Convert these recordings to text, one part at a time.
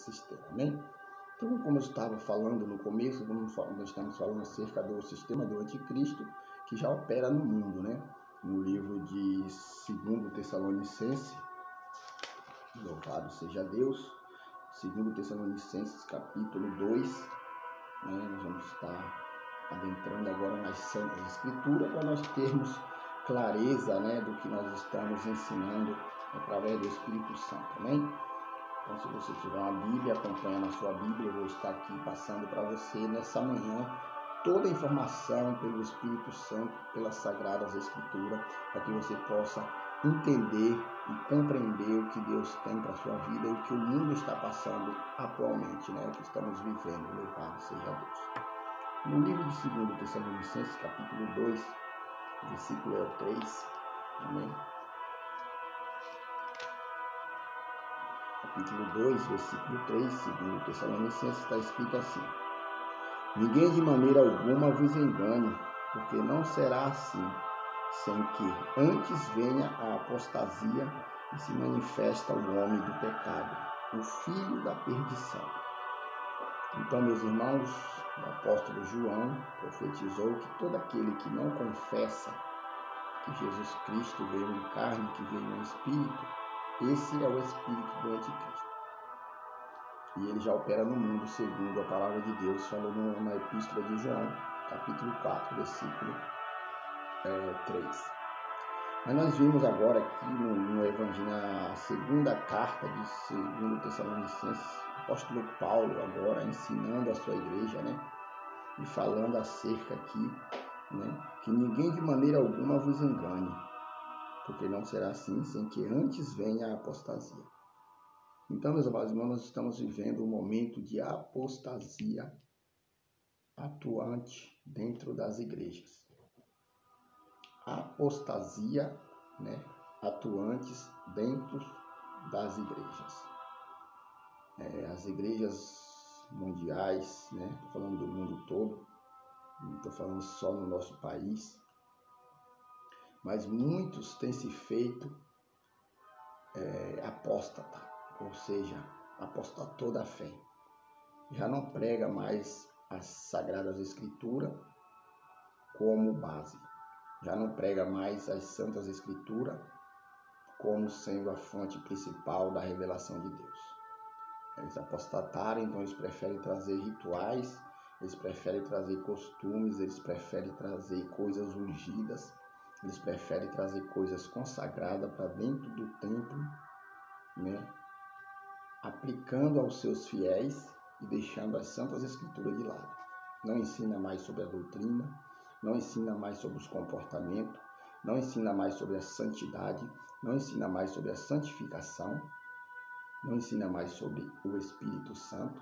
sistema, né? Então, como eu estava falando no começo, nós estamos falando acerca do sistema do anticristo que já opera no mundo, né? No livro de 2 Tessalonicenses, louvado seja Deus, 2 Tessalonicenses capítulo 2, né? Nós vamos estar adentrando agora nas Santas Escrituras para nós termos clareza, né, do que nós estamos ensinando através do Espírito Santo, amém? Então, se você tiver uma Bíblia, acompanha na sua Bíblia, eu vou estar aqui passando para você nessa manhã toda a informação pelo Espírito Santo, pelas Sagradas Escrituras, para que você possa entender e compreender o que Deus tem para a sua vida e o que o mundo está passando atualmente, né? O que estamos vivendo, louvado seja Deus. No livro de 2 Tessalonicenses, capítulo 2, versículo 3, amém? Capítulo 2, versículo 3, 2 Tessalonicenses, está escrito assim: ninguém de maneira alguma vos engane, porque não será assim, sem que antes venha a apostasia e se manifesta o homem do pecado, o filho da perdição. Então, meus irmãos, o apóstolo João profetizou que todo aquele que não confessa que Jesus Cristo veio em carne, que veio em espírito, esse é o espírito do anticristo. E ele já opera no mundo segundo a palavra de Deus, falou na epístola de João, capítulo 4, versículo 3. Mas nós vimos agora aqui no Evangelho, na segunda carta de 2 Tessalonicenses, o apóstolo Paulo agora ensinando a sua igreja, né? E falando acerca aqui, né? Que ninguém de maneira alguma vos engane, porque não será assim sem que antes venha a apostasia. Então, meus amados irmãos, nós estamos vivendo um momento de apostasia atuante dentro das igrejas. Apostasia, né, atuantes dentro das igrejas. As igrejas mundiais, né, estou falando do mundo todo, não estou falando só no nosso país, mas muitos têm se feito apóstata, ou seja, apostatou da fé. Já não prega mais as Sagradas Escrituras como base. Já não prega mais as Santas Escrituras como sendo a fonte principal da revelação de Deus. Eles apostataram, então eles preferem trazer rituais, eles preferem trazer costumes, eles preferem trazer coisas ungidas, eles preferem trazer coisas consagradas para dentro do templo, né? Aplicando aos seus fiéis e deixando as Santas Escrituras de lado. Não ensina mais sobre a doutrina, não ensina mais sobre os comportamentos, não ensina mais sobre a santidade, não ensina mais sobre a santificação, não ensina mais sobre o Espírito Santo,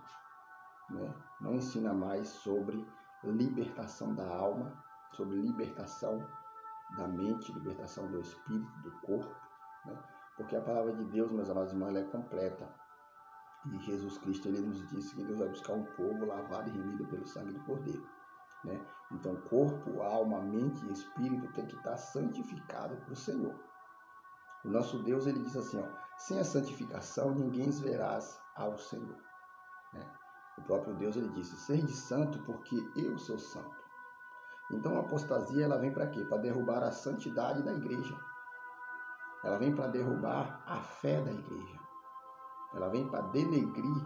né? Não ensina mais sobre libertação da alma, sobre libertação da mente, libertação do espírito, do corpo, né? Porque a palavra de Deus, meus amados irmãos, ela é completa. E Jesus Cristo, ele nos disse que Deus vai buscar um povo lavado e remido pelo sangue do Cordeiro, né? Então, corpo, alma, mente e espírito tem que estar santificado para o Senhor. O nosso Deus, ele diz assim, sem a santificação ninguém verás ao Senhor, né? O próprio Deus, ele disse, sede santo porque eu sou santo. Então, a apostasia, ela vem para quê? Para derrubar a santidade da igreja. Ela vem para derrubar a fé da igreja. Ela vem para denegrir,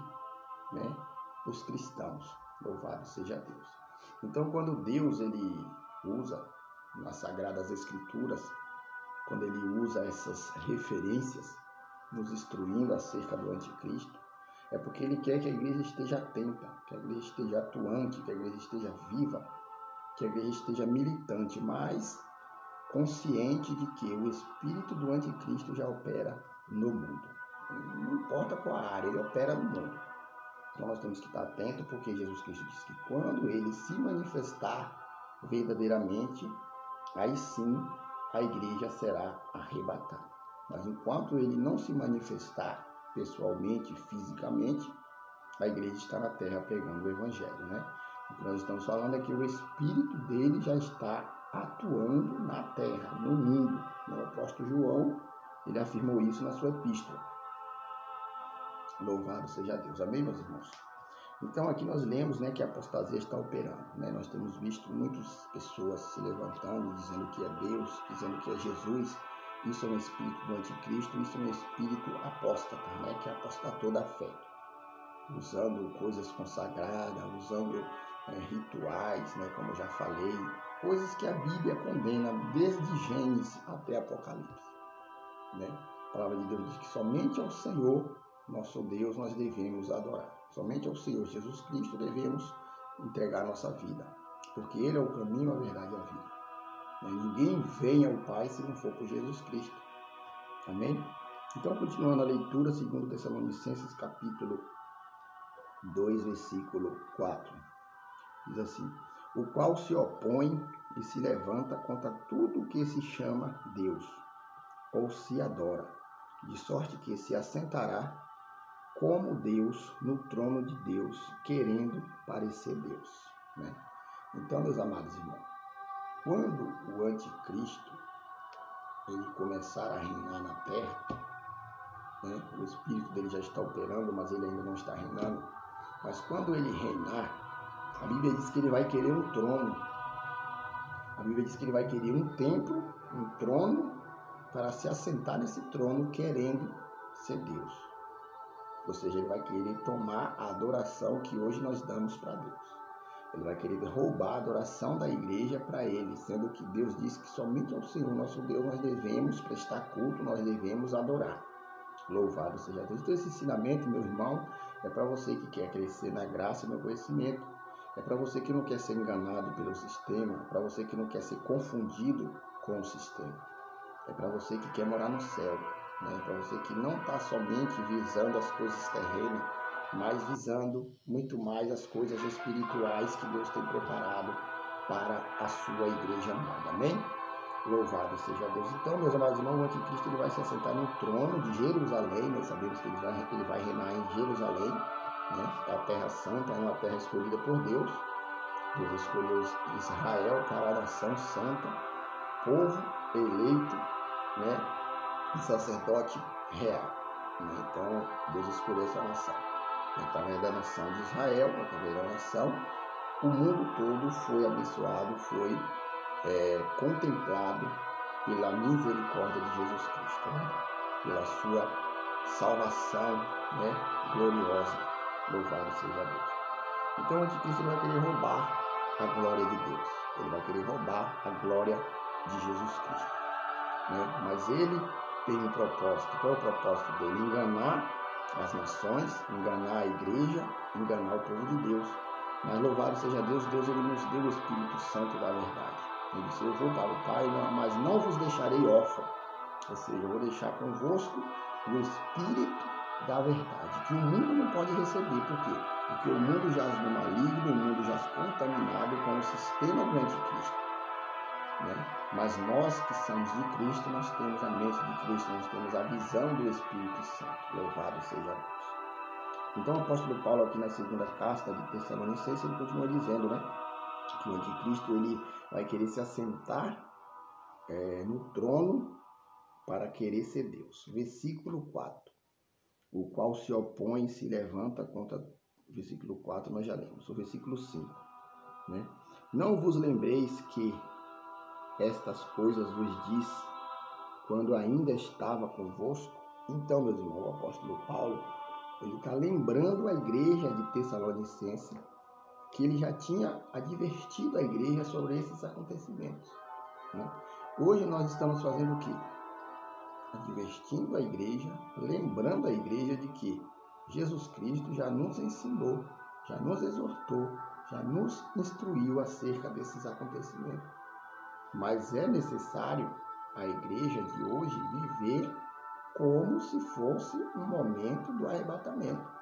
né, os cristãos. Louvado seja Deus. Então, quando Deus ele usa nas Sagradas Escrituras, quando ele usa essas referências, nos instruindo acerca do anticristo, é porque ele quer que a igreja esteja atenta, que a igreja esteja atuante, que a igreja esteja viva, que a igreja esteja militante, mas consciente de que o espírito do anticristo já opera no mundo. Não importa qual a área, ele opera no mundo. Então nós temos que estar atentos, porque Jesus Cristo disse que quando ele se manifestar verdadeiramente, aí sim a igreja será arrebatada. Mas enquanto ele não se manifestar pessoalmente, fisicamente, a igreja está na terra pregando o evangelho, né? O que nós estamos falando é que o espírito dele já está atuando na terra, no mundo. O apóstolo João, ele afirmou isso na sua epístola. Louvado seja Deus. Amém, meus irmãos? Então aqui nós lemos, né, que a apostasia está operando, né? Nós temos visto muitas pessoas se levantando, dizendo que é Deus, dizendo que é Jesus. Isso é um espírito do anticristo, isso é um espírito apóstata, né, que apostatou da fé, usando coisas consagradas, usando rituais, né, como eu já falei, coisas que a Bíblia condena desde Gênesis até Apocalipse, né? A palavra de Deus diz que somente ao Senhor, nosso Deus, nós devemos adorar. Somente ao Senhor Jesus Cristo devemos entregar nossa vida, porque Ele é o caminho, a verdade e a vida. Ninguém vem ao Pai se não for por Jesus Cristo. Amém? Então, continuando a leitura, 2 Tessalonicenses, capítulo 2, versículo 4. Diz assim: o qual se opõe e se levanta contra tudo que se chama Deus, ou se adora, de sorte que se assentará como Deus no trono de Deus, querendo parecer Deus, né? Então, meus amados irmãos, quando o anticristo ele começar a reinar na terra, né, o espírito dele já está operando, mas ele ainda não está reinando, mas quando ele reinar, a Bíblia diz que ele vai querer um trono, a Bíblia diz que ele vai querer um templo, um trono, para se assentar nesse trono querendo ser Deus. Ou seja, ele vai querer tomar a adoração que hoje nós damos para Deus. Ele vai querer roubar a adoração da igreja para ele, sendo que Deus disse que somente ao Senhor, nosso Deus, nós devemos prestar culto, nós devemos adorar. Louvado seja Deus. Então esse ensinamento, meu irmão, é para você que quer crescer na graça e no conhecimento. É para você que não quer ser enganado pelo sistema, é para você que não quer ser confundido com o sistema. É para você que quer morar no céu, né? É para você que não está somente visando as coisas terrenas, mas visando muito mais as coisas espirituais que Deus tem preparado para a sua igreja amada. Amém? Louvado seja Deus. Então, meus amados irmãos, o anticristo ele vai se assentar no trono de Jerusalém. Nós sabemos que ele vai reinar em Jerusalém, né? É a terra santa, é uma terra escolhida por Deus. Deus escolheu Israel para a nação santa, povo eleito, né? E sacerdote real, né? Então, Deus escolheu essa nação. Através da nação de Israel, através da nação, o mundo todo foi abençoado, foi contemplado pela misericórdia de Jesus Cristo, né? Pela sua salvação, né, gloriosa. Louvado seja Deus. Então o anticristo vai querer roubar a glória de Deus. Ele vai querer roubar a glória de Jesus Cristo, né? Mas ele tem um propósito. Qual é o propósito dele? Enganar as nações, enganar a igreja, enganar o povo de Deus. Mas louvado seja Deus, Deus ele nos deu o Espírito Santo da verdade. Ele disse: eu vou para o Pai, mas não vos deixarei órfão. Ou seja, eu vou deixar convosco o Espírito da verdade, que o mundo não pode receber. Por quê? Porque o mundo jaz no maligno, o mundo jaz contaminado com o sistema do anticristo, né? Mas nós que somos de Cristo, nós temos a mente de Cristo, nós temos a visão do Espírito Santo. Louvado seja Deus. Então o apóstolo Paulo aqui na segunda carta de Tessalonicenses, ele continua dizendo, né, que o anticristo ele vai querer se assentar no trono para querer ser Deus. Versículo 4. O qual se opõe e se levanta contra... Versículo 4 nós já lemos. O versículo 5. Né? Não vos lembreis que estas coisas vos disse quando ainda estava convosco? Então, meus irmãos, o apóstolo Paulo, ele está lembrando a igreja de Tessalonicenses que ele já tinha advertido a igreja sobre esses acontecimentos, né? Hoje nós estamos fazendo o quê? Advertindo a igreja, lembrando a igreja de que Jesus Cristo já nos ensinou, já nos exortou, já nos instruiu acerca desses acontecimentos. Mas é necessário a igreja de hoje viver como se fosse um momento do arrebatamento.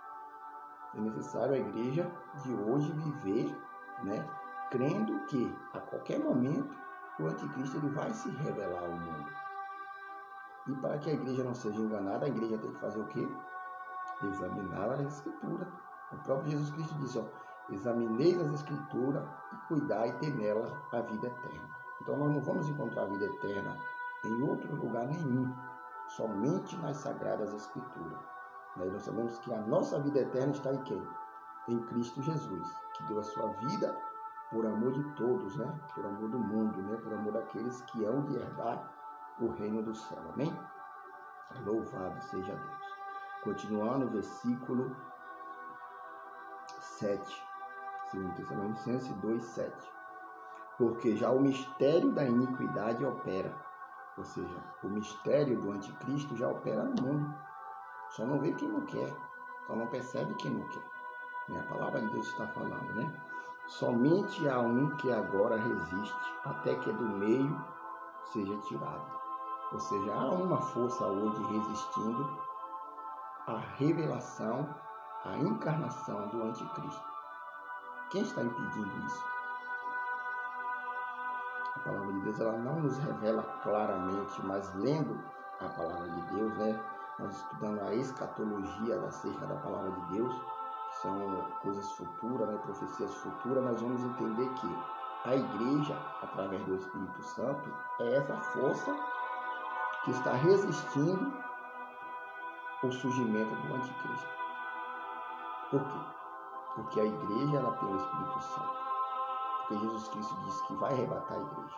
É necessário a igreja de hoje viver, né, crendo que a qualquer momento o anticristo ele vai se revelar ao mundo. E para que a igreja não seja enganada, a igreja tem que fazer o quê? Examinar as escrituras. O próprio Jesus Cristo disse, examineis as escrituras e cuidai e ter nela a vida eterna. Então nós não vamos encontrar a vida eterna em outro lugar nenhum, somente nas sagradas escrituras. Né? E nós sabemos que a nossa vida eterna está em quem? Em Cristo Jesus, que deu a sua vida por amor de todos, né? Por amor do mundo, né? Por amor daqueles que hão de herdar o reino do céu. Amém? Louvado seja Deus. Continuando o versículo 7. 2 Tessalonicenses 2:7. Porque já o mistério da iniquidade opera. Ou seja, o mistério do anticristo já opera no mundo. Só não vê quem não quer. Só não percebe quem não quer. A palavra de Deus está falando, né? Somente há um que agora resiste, até que do meio seja tirado. Ou seja, há uma força hoje resistindo à revelação, à encarnação do anticristo. Quem está impedindo isso? A palavra de Deus, ela não nos revela claramente, mas lendo a palavra de Deus, né? Nós estudando a escatologia acerca da palavra de Deus, que são coisas futuras, né? Profecias futuras, nós vamos entender que a igreja, através do Espírito Santo, é essa força que está resistindo o surgimento do anticristo. Por quê? Porque a igreja, ela tem o Espírito Santo. Porque Jesus Cristo disse que vai arrebatar a igreja.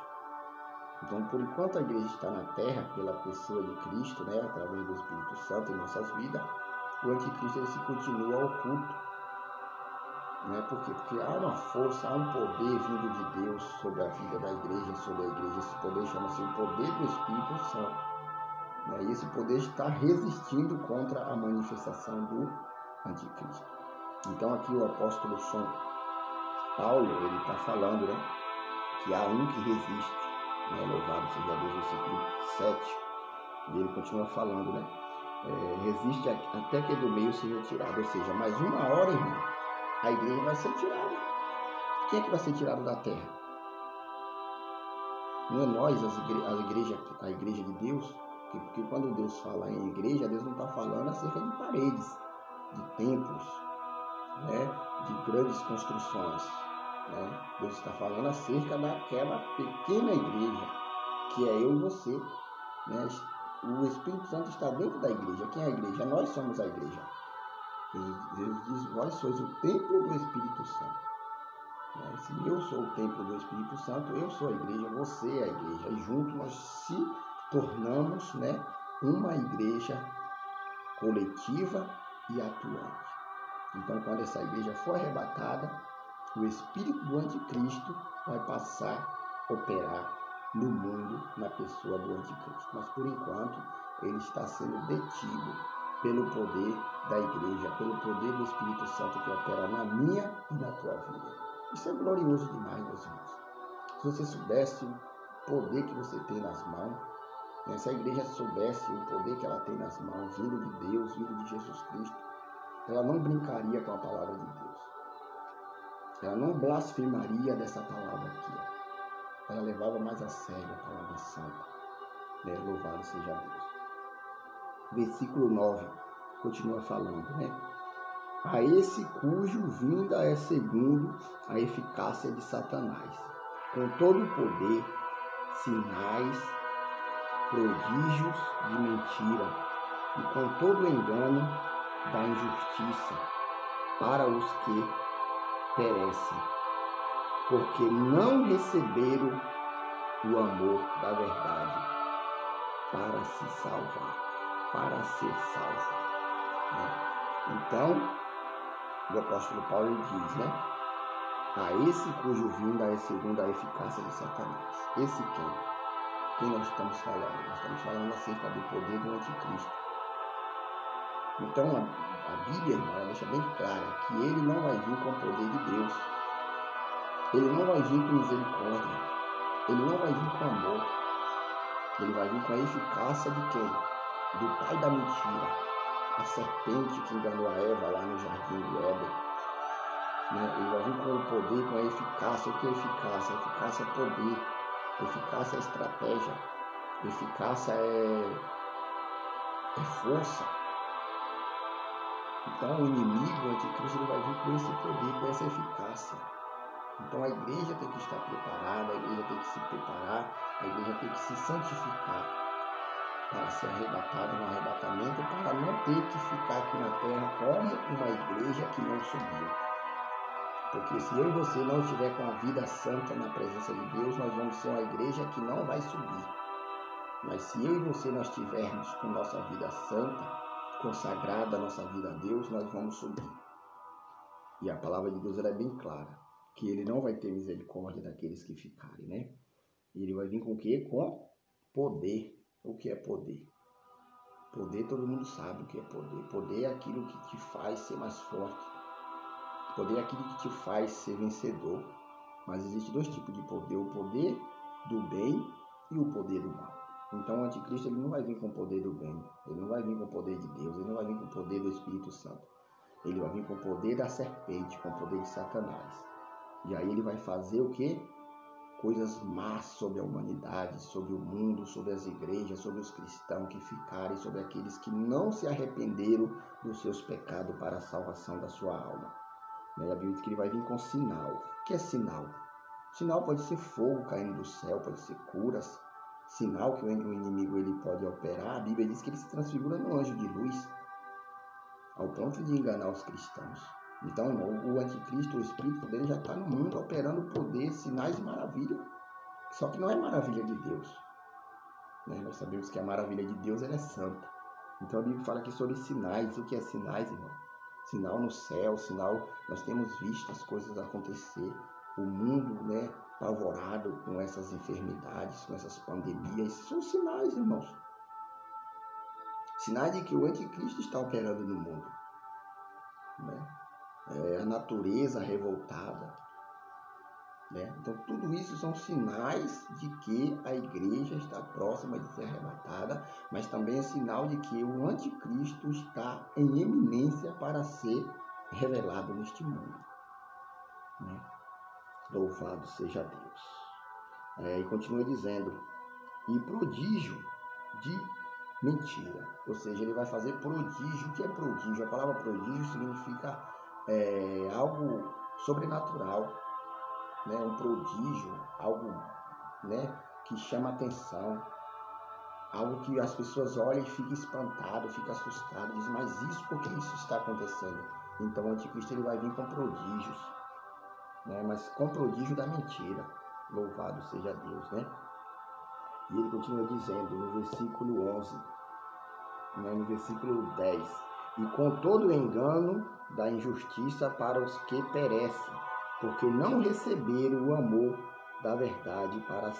Então, por enquanto a igreja está na terra, pela pessoa de Cristo, né, através do Espírito Santo em nossas vidas, o anticristo ele se continua oculto. Né? Por quê? Porque há uma força, há um poder vindo de Deus sobre a vida da igreja, sobre a igreja. Esse poder chama-se o poder do Espírito Santo. Né? E esse poder está resistindo contra a manifestação do anticristo. Então aqui o apóstolo São Paulo, ele está falando, né, que há um que resiste, né, louvado seja Deus, versículo 7, e ele continua falando, né, resiste até que do meio seja tirado, ou seja, mais uma hora, irmão, a igreja vai ser tirada. Quem é que vai ser tirado da terra? Não é nós, a igreja de Deus, porque quando Deus fala em igreja, Deus não está falando acerca de paredes, de templos, né, de grandes construções. Né? Deus está falando acerca daquela pequena igreja, que é eu e você. Né? O Espírito Santo está dentro da igreja. Quem é a igreja? Nós somos a igreja. Jesus diz, vós sois o templo do Espírito Santo. Né? Se eu sou o templo do Espírito Santo, eu sou a igreja, você é a igreja. E juntos nós se tornamos, né, uma igreja coletiva e atuante. Então, quando essa igreja for arrebatada, o espírito do anticristo vai passar a operar no mundo, na pessoa do anticristo. Mas, por enquanto, ele está sendo detido pelo poder da igreja, pelo poder do Espírito Santo que opera na minha e na tua vida. Isso é glorioso demais, meus irmãos. Se você soubesse o poder que você tem nas mãos, né? Se a igreja soubesse o poder que ela tem nas mãos, vindo de Deus, vindo de Jesus Cristo, ela não brincaria com a palavra de Deus. Ela não blasfemaria dessa palavra aqui. Ó. Ela levava mais a sério a palavra santa. Né? Louvado seja Deus. Versículo 9 continua falando, né? A esse cujo vinda é segundo a eficácia de Satanás, com todo o poder, sinais, prodígios de mentira e com todo o engano da injustiça para os que perecem, porque não receberam o amor da verdade para se salvar, para ser salvo. Né? Então, o apóstolo Paulo diz, né? A esse cujo vinda é segundo a eficácia de Satanás. Esse quem? Quem nós estamos falando? Nós estamos falando acerca do poder do anticristo. Então, a Bíblia, ela deixa bem clara que ele não vai vir com o poder de Deus. Ele não vai vir com misericórdia. Ele não vai vir com amor. Ele vai vir com a eficácia de quem? Do pai da mentira. A serpente que enganou a Eva lá no jardim do Éden. Né? Ele vai vir com o poder, com a eficácia. O que é eficácia? Eficácia é poder. Eficácia é estratégia. Eficácia é força. Então, o inimigo, o anticristo, ele vai vir com esse poder, com essa eficácia. Então, a igreja tem que estar preparada, a igreja tem que se preparar, a igreja tem que se santificar. para ser arrebatado no arrebatamento, para não ter que ficar aqui na terra como uma igreja que não subiu. Porque se eu e você não estiver com a vida santa na presença de Deus, nós vamos ser uma igreja que não vai subir. Mas se eu e você nós estivermos com nossa vida santa, consagrada a nossa vida a Deus, nós vamos subir. E a palavra de Deus ela é bem clara, que ele não vai ter misericórdia daqueles que ficarem, né? E ele vai vir com o quê? Com poder. O que é poder? Poder, todo mundo sabe o que é poder. Poder é aquilo que te faz ser mais forte. Poder é aquilo que te faz ser vencedor. Mas existem dois tipos de poder. O poder do bem e o poder do mal. Então o anticristo ele não vai vir com o poder do bem. Ele não vai vir com o poder de Deus. Ele não vai vir com o poder do Espírito Santo. Ele vai vir com o poder da serpente, com o poder de Satanás. E aí ele vai fazer o quê? Coisas más sobre a humanidade, sobre o mundo, sobre as igrejas, sobre os cristãos que ficarem, sobre aqueles que não se arrependeram dos seus pecados para a salvação da sua alma. A Bíblia diz que ele vai vir com sinal. O que é sinal? Sinal pode ser fogo caindo do céu, pode ser curas. Sinal que o inimigo ele pode operar. A Bíblia diz que ele se transfigura num anjo de luz, ao ponto de enganar os cristãos. Então, o anticristo, o espírito dele já está no mundo operando poder, sinais e maravilha. Só que não é maravilha de Deus. Né? Nós sabemos que a maravilha de Deus ela é santa. Então a Bíblia fala aqui sobre sinais. O que é sinais, irmão? Sinal no céu, sinal... Nós temos visto as coisas acontecer. O mundo, né, apavorado com essas enfermidades, com essas pandemias. Esses são sinais, irmãos. Sinais de que o anticristo está operando no mundo. Né? A natureza revoltada. Né? Então, tudo isso são sinais de que a igreja está próxima de ser arrebatada, mas também é sinal de que o anticristo está em eminência para ser revelado neste mundo. Né? Louvado seja Deus. E continua dizendo, e prodígio de mentira. Ou seja, ele vai fazer prodígio. O que é prodígio? A palavra prodígio significa algo sobrenatural, né? Um prodígio, algo, né, que chama atenção, algo que as pessoas olham e ficam espantadas, ficam assustadas, dizem, mas isso, por que isso está acontecendo? Então o anticristo ele vai vir com prodígios, né? Mas com prodígio da mentira. Louvado seja Deus, né? E ele continua dizendo no versículo 11, né, no versículo 10, e com todo o engano da injustiça para os que perecem, porque não receberam o amor da verdade para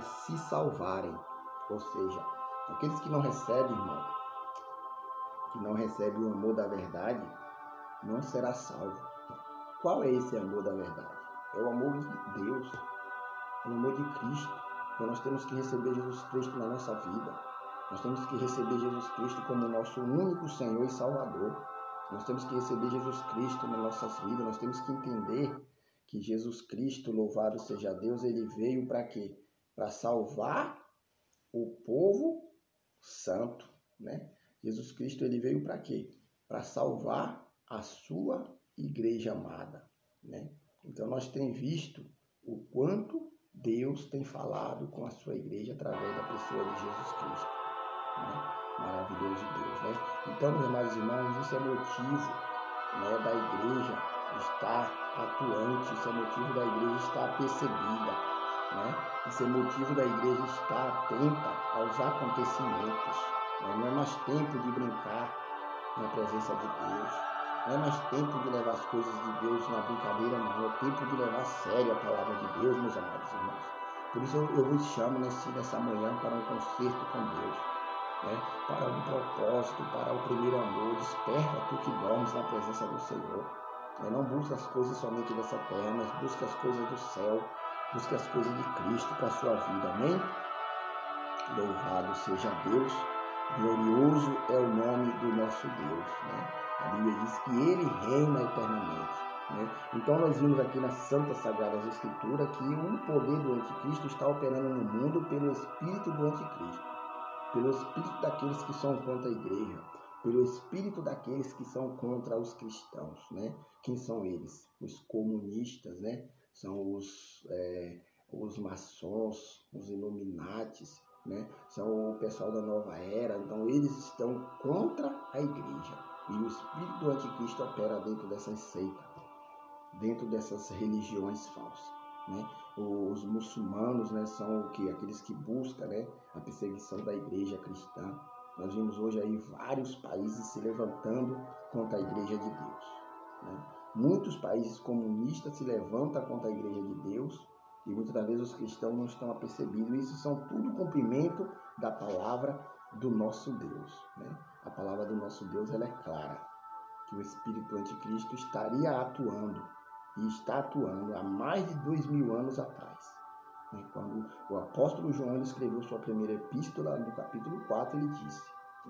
se salvarem. Ou seja, aqueles que não recebem, irmão, que não recebem o amor da verdade, não será salvo. Qual é esse amor da verdade? É o amor de Deus, é o amor de Cristo. Então nós temos que receber Jesus Cristo na nossa vida. Nós temos que receber Jesus Cristo como nosso único Senhor e Salvador. Nós temos que receber Jesus Cristo nas nossas vidas. Nós temos que entender que Jesus Cristo, louvado seja Deus, ele veio para quê? Para salvar o povo santo, né? Jesus Cristo ele veio para quê? Para salvar a sua igreja amada, né? Então nós temos visto o quanto Deus tem falado com a sua igreja através da pessoa de Jesus Cristo, né? Maravilhoso Deus, né? Então, meus amados irmãos, isso é motivo, né, da igreja estar atuante, isso é motivo da igreja estar percebida, né? Isso é motivo da igreja estar atenta aos acontecimentos, né? Não é mais tempo de brincar na presença de Deus, não é mais tempo de levar as coisas de Deus na brincadeira, não. É tempo de levar a sério a palavra de Deus, meus amados irmãos. Por isso eu vos chamo nessa manhã para um concerto com Deus, né? Para um propósito, para o primeiro amor. Desperta tu que dormes na presença do Senhor. Não busca as coisas somente dessa terra, mas busca as coisas do céu. Busca as coisas de Cristo para a sua vida. Amém? Louvado seja Deus. Glorioso é o nome do nosso Deus, né? A Bíblia diz que ele reina eternamente, né? Então nós vimos aqui nas Santas Sagradas Escrituras que o poder do anticristo está operando no mundo pelo espírito do anticristo, pelo espírito daqueles que são contra a igreja, pelo espírito daqueles que são contra os cristãos, né? Quem são eles? Os comunistas, né? São os maçons, os Illuminatis, né? São o pessoal da nova era, então eles estão contra a igreja. E o espírito do anticristo opera dentro dessas seitas, dentro dessas religiões falsas, né? Os muçulmanos, né, são o que? Aqueles que buscam, né, a perseguição da igreja cristã. Nós vimos hoje aí vários países se levantando contra a igreja de Deus, né? Muitos países comunistas se levantam contra a igreja de Deus e muitas das vezes os cristãos não estão apercebidos. Isso são tudo cumprimento da palavra do nosso Deus, né? A palavra do nosso Deus, ela é clara, que o espírito anticristo estaria atuando e está atuando há mais de 2000 anos atrás, né? Quando o apóstolo João escreveu sua primeira epístola, no capítulo 4, ele disse: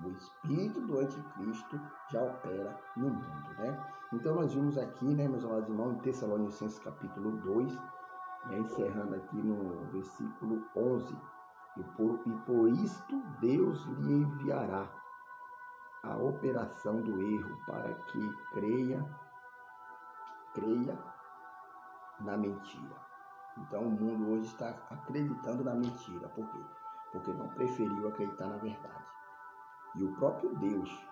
o espírito do anticristo já opera no mundo, né? Então nós vimos aqui, né, meus amados irmãos, em Tessalonicenses capítulo 2, né, encerrando aqui no versículo 11, e por isto Deus lhe enviará a operação do erro, para que creia na mentira. Então o mundo hoje está acreditando na mentira. Por quê? Porque não preferiu acreditar na verdade. E o próprio Deus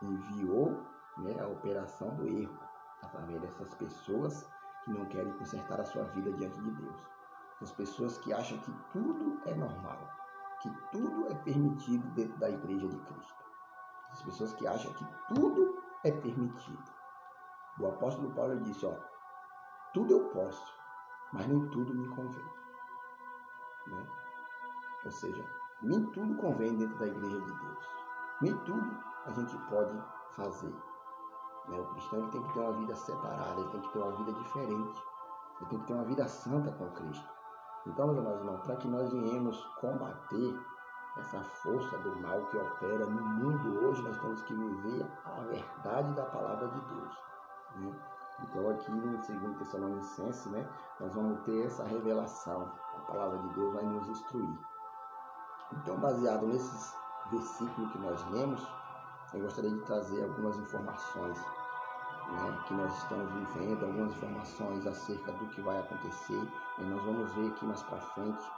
enviou, né, a operação do erro através dessas pessoas que não querem consertar a sua vida diante de Deus. As pessoas que acham que tudo é normal, que tudo é permitido dentro da igreja de Cristo. As pessoas que acham que tudo é permitido. O apóstolo Paulo disse, tudo eu posso, mas nem tudo me convém, né? Ou seja, nem tudo convém dentro da igreja de Deus. Nem tudo a gente pode fazer, né? O cristão ele tem que ter uma vida separada, ele tem que ter uma vida diferente, ele tem que ter uma vida santa com Cristo. Então, meus amados irmãos, para que nós venhamos combater essa força do mal que opera no mundo hoje, nós temos que viver a verdade da palavra de Deus, né? Então aqui no 2 Tessalonicenses, né, nós vamos ter essa revelação. A palavra de Deus vai nos instruir. Então, baseado nesses versículos que nós lemos, eu gostaria de trazer algumas informações, né, que nós estamos vivendo, algumas informações acerca do que vai acontecer. E nós vamos ver aqui mais para frente,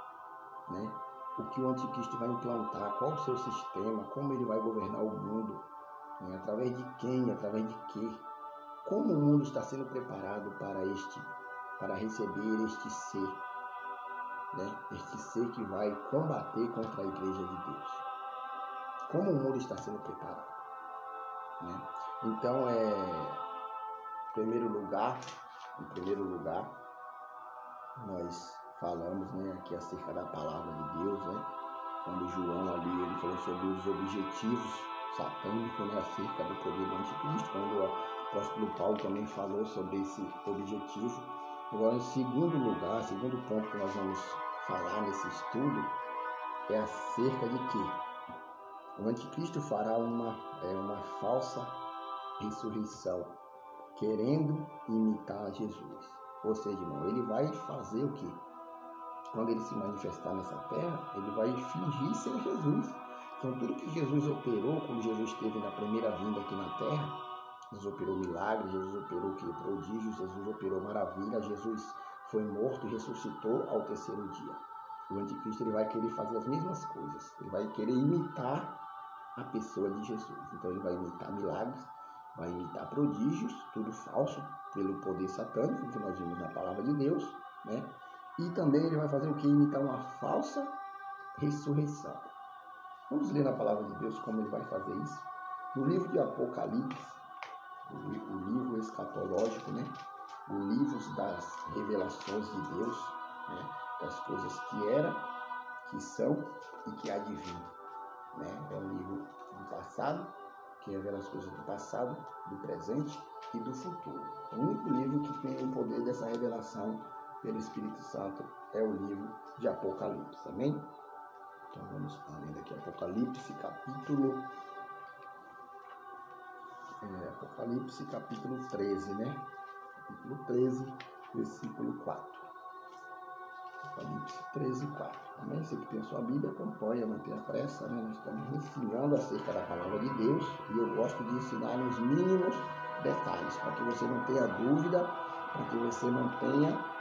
né, o que o anticristo vai implantar, qual o seu sistema, como ele vai governar o mundo, né, através de quem, através de quê, como o mundo está sendo preparado para receber este ser, né, este ser que vai combater contra a igreja de Deus. Como o mundo está sendo preparado, né? Então, em primeiro lugar, nós falamos, né, aqui acerca da palavra de Deus, né? Quando João ali ele falou sobre os objetivos satânicos, né, acerca do poder do anticristo, quando o apóstolo Paulo também falou sobre esse objetivo. Agora, em segundo lugar, segundo ponto que nós vamos falar nesse estudo é acerca de que o anticristo fará uma falsa ressurreição, querendo imitar Jesus. Ou seja, irmão, ele vai fazer o quê? Quando ele se manifestar nessa terra, ele vai fingir ser Jesus. Então, tudo que Jesus operou, quando Jesus esteve na primeira vinda aqui na terra, Jesus operou milagres, Jesus operou prodígios, Jesus operou maravilha, Jesus foi morto e ressuscitou ao terceiro dia. O anticristo ele vai querer fazer as mesmas coisas, ele vai querer imitar a pessoa de Jesus. Então ele vai imitar milagres, vai imitar prodígios, tudo falso pelo poder satânico que nós vimos na palavra de Deus, né? E também ele vai fazer o que? Imitar uma falsa ressurreição. Vamos ler na palavra de Deus como ele vai fazer isso. No livro de Apocalipse, o livro escatológico, né? O livro das revelações de Deus, né? Das coisas que eram, que são e que há de vir, né? É um livro do passado, que revela as coisas do passado, do presente e do futuro. O único livro que tem o poder dessa revelação pelo Espírito Santo é o livro de Apocalipse, amém? Então vamos lendo aqui Apocalipse capítulo 13, né? Capítulo 13, versículo 4. Apocalipse 13, 4. Amém? Você que tem a sua Bíblia, acompanha, não tenha pressa, né? Nós estamos ensinando acerca da palavra de Deus e eu gosto de ensinar nos mínimos detalhes, para que você não tenha dúvida, para que você não tenha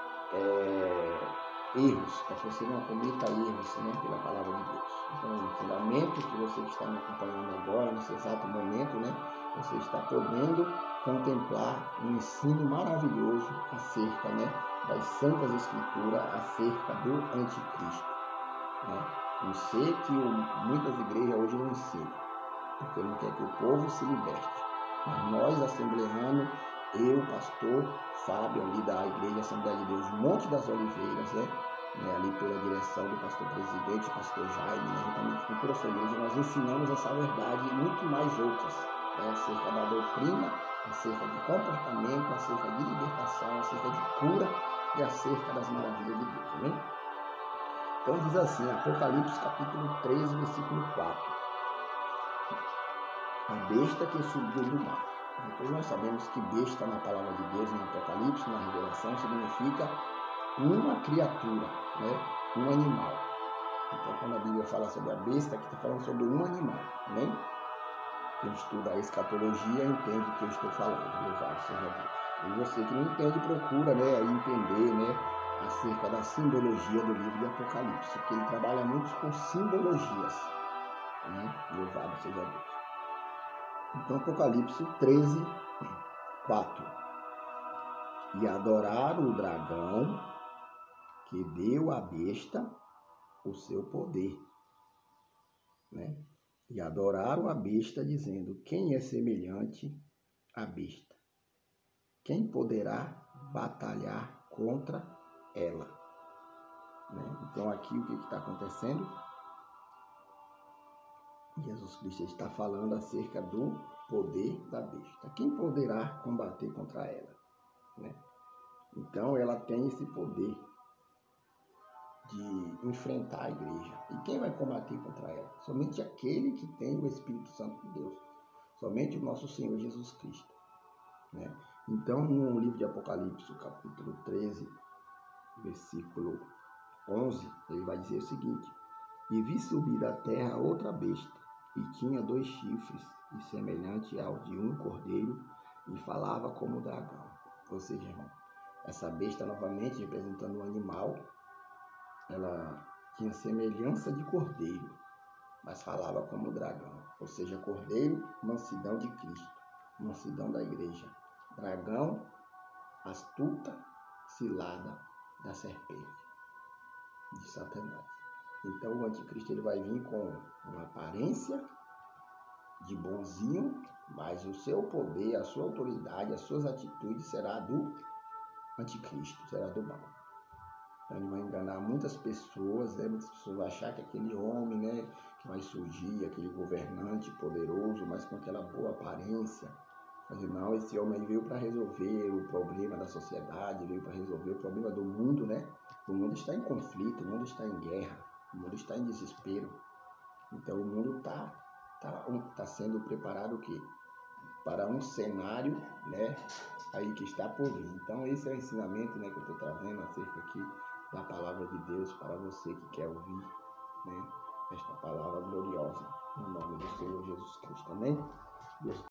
erros, para que você não cometa erros, né, pela palavra de Deus. Então, o fundamento que você está me acompanhando agora, nesse exato momento, né, você está podendo contemplar um ensino maravilhoso acerca, né, das Santas Escrituras, acerca do Anticristo. Né? Um ser que muitas igrejas hoje não ensinam, porque não quer que o povo se liberte. Mas nós, assembleanos, eu, pastor Fábio, ali da Igreja Assembleia de Deus, Monte das Oliveiras, né? Ali pela direção do pastor presidente, pastor Jaime, né? Juntamente com toda a sua igreja, nós ensinamos essa verdade e muito mais outras, né? Acerca da doutrina, acerca de comportamento, acerca de libertação, acerca de cura e acerca das maravilhas de Deus, amém? Então diz assim, Apocalipse capítulo 13, versículo 4. A besta que subiu do mar. Depois nós sabemos que besta na palavra de Deus, em Apocalipse, na revelação, significa uma criatura, né? Um animal. Então quando a Bíblia fala sobre a besta, aqui está falando sobre um animal, né? Quem estuda a escatologia entende o que eu estou falando, louvado seja Deus. E você que não entende, procura, né, entender, né, acerca da simbologia do livro de Apocalipse, porque ele trabalha muito com simbologias, né? Louvado seja Deus. Então, Apocalipse 13, 4. E adoraram o dragão que deu à besta o seu poder, né? E adoraram a besta, dizendo: quem é semelhante à besta? Quem poderá batalhar contra ela? Né? Então, aqui o que está acontecendo? Jesus Cristo está falando acerca do poder da besta. Quem poderá combater contra ela? Né? Então, ela tem esse poder de enfrentar a igreja. E quem vai combater contra ela? Somente aquele que tem o Espírito Santo de Deus. Somente o nosso Senhor Jesus Cristo. Né? Então, no livro de Apocalipse, capítulo 13, versículo 11, ele vai dizer o seguinte: e vi subir da terra outra besta, e tinha 2 chifres, e semelhante ao de um cordeiro, e falava como dragão. Ou seja, irmão, essa besta novamente representando um animal, ela tinha semelhança de cordeiro, mas falava como dragão. Ou seja, cordeiro, mansidão de Cristo, mansidão da igreja. Dragão, astuta, cilada da serpente, de Satanás. Então o anticristo ele vai vir com uma aparência de bonzinho, mas o seu poder, a sua autoridade, as suas atitudes será do anticristo, será do mal. Então ele vai enganar muitas pessoas, né? Muitas pessoas vão achar que aquele homem, né, que vai surgir, aquele governante poderoso, mas com aquela boa aparência, mas não, esse homem aí veio para resolver o problema da sociedade, veio para resolver o problema do mundo, né? O mundo está em conflito, o mundo está em guerra, o mundo está em desespero. Então o mundo tá sendo preparado o quê? Para um cenário, né, aí que está por vir. Então esse é o ensinamento, né, que eu estou trazendo acerca aqui da palavra de Deus para você que quer ouvir, né, esta palavra gloriosa, no nome do Senhor Jesus Cristo. Amém? Deus